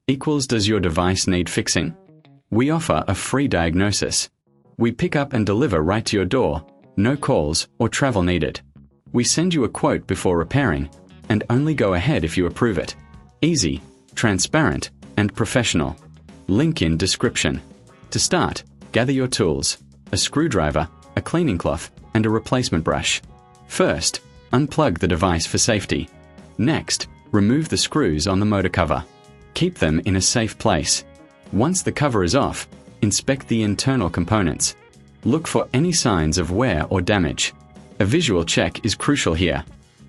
equals does your device need fixing? We offer a free diagnosis. We pick up and deliver right to your door, no calls or travel needed. We send you a quote before repairing, and only go ahead if you approve it. Easy, transparent, and professional. Link in description. To start, gather your tools, a screwdriver, a cleaning cloth, and a replacement brush. First, unplug the device for safety. Next, remove the screws on the motor cover. Keep them in a safe place. Once the cover is off, inspect the internal components. Look for any signs of wear or damage. A visual check is crucial here.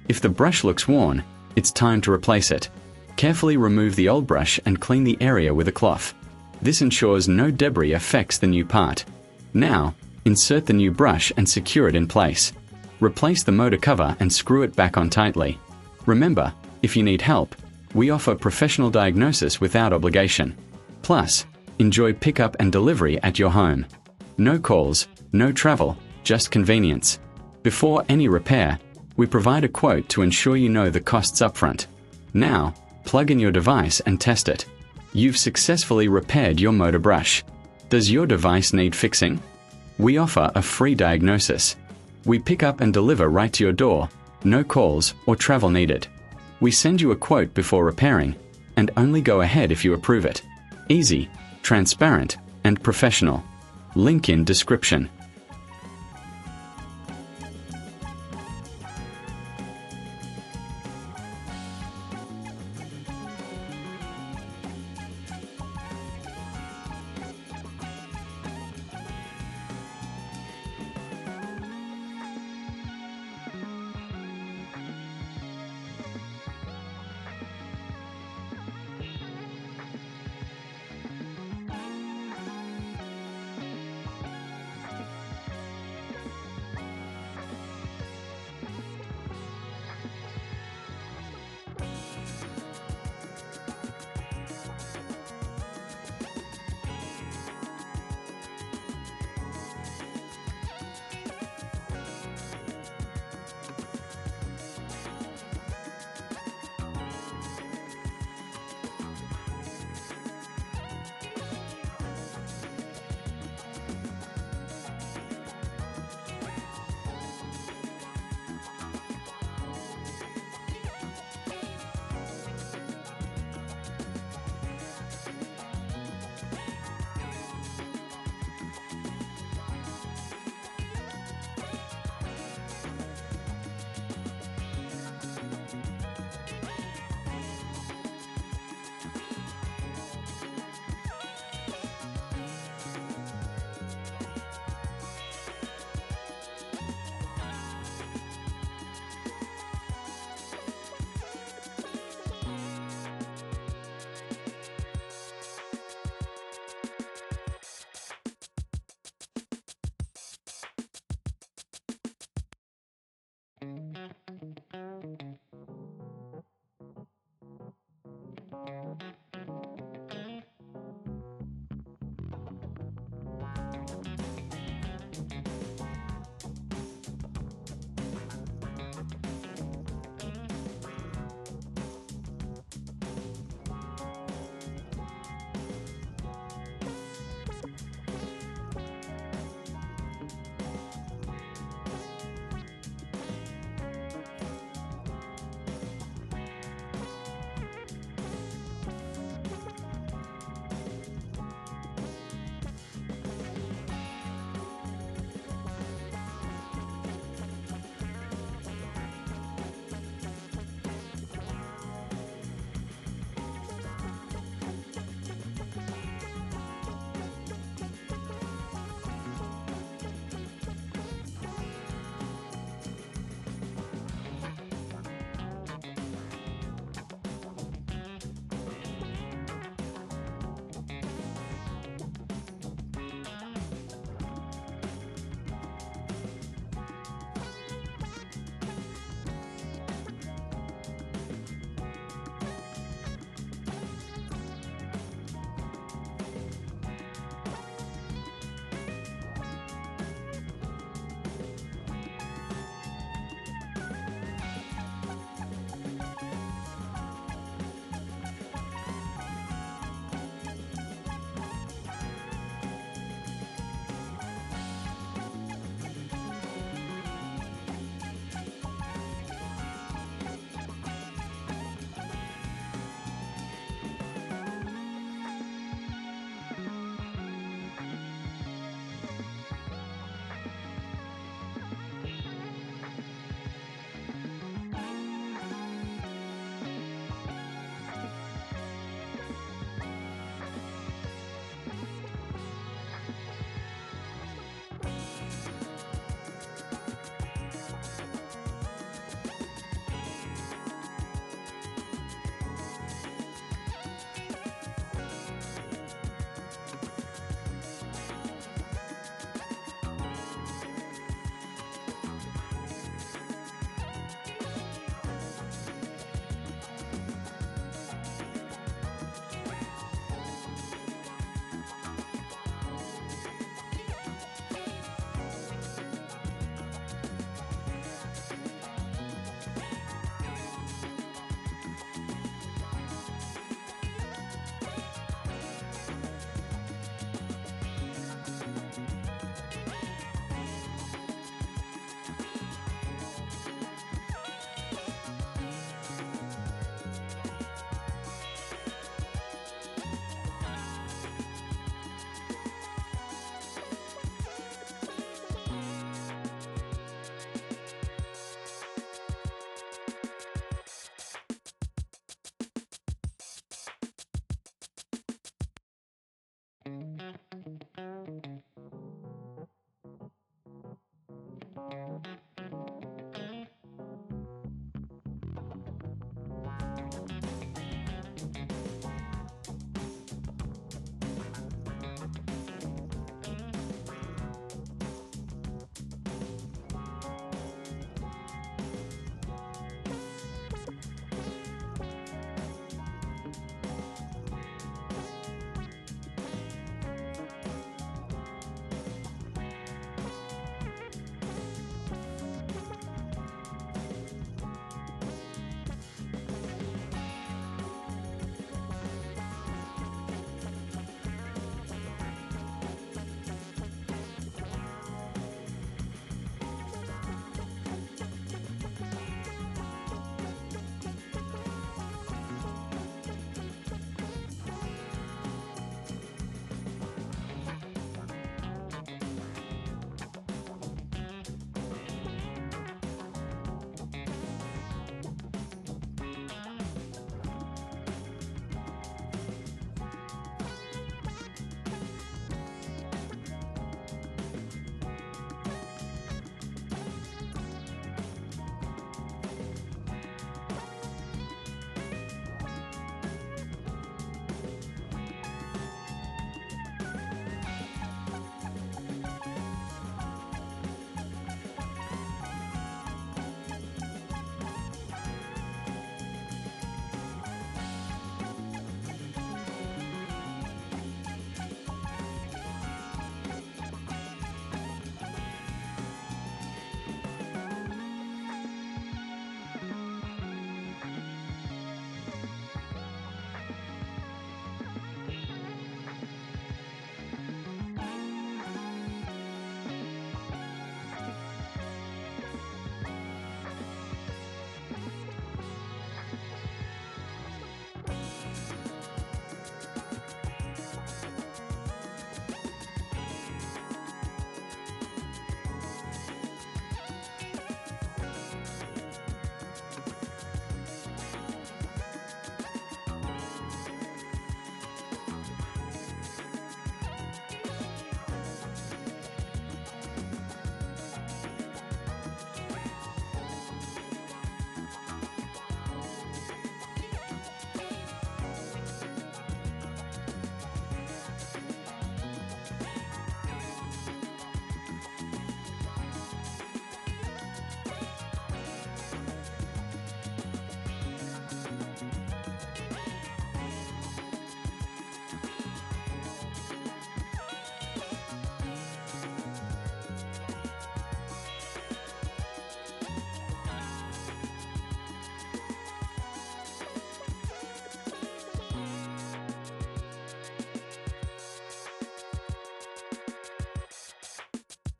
If the brush looks worn, it's time to replace it. Carefully remove the old brush and clean the area with a cloth. This ensures no debris affects the new part. Now, insert the new brush and secure it in place. Replace the motor cover and screw it back on tightly. Remember, if you need help, we offer professional diagnosis without obligation. Plus, enjoy pickup and delivery at your home. No calls, no travel, just convenience. Before any repair, we provide a quote to ensure you know the costs upfront. Now, plug in your device and test it. You've successfully repaired your motor brush. Does your device need fixing? We offer a free diagnosis. We pick up and deliver right to your door, no calls or travel needed. We send you a quote before repairing, and only go ahead if you approve it. Easy, transparent, and professional. Link in description.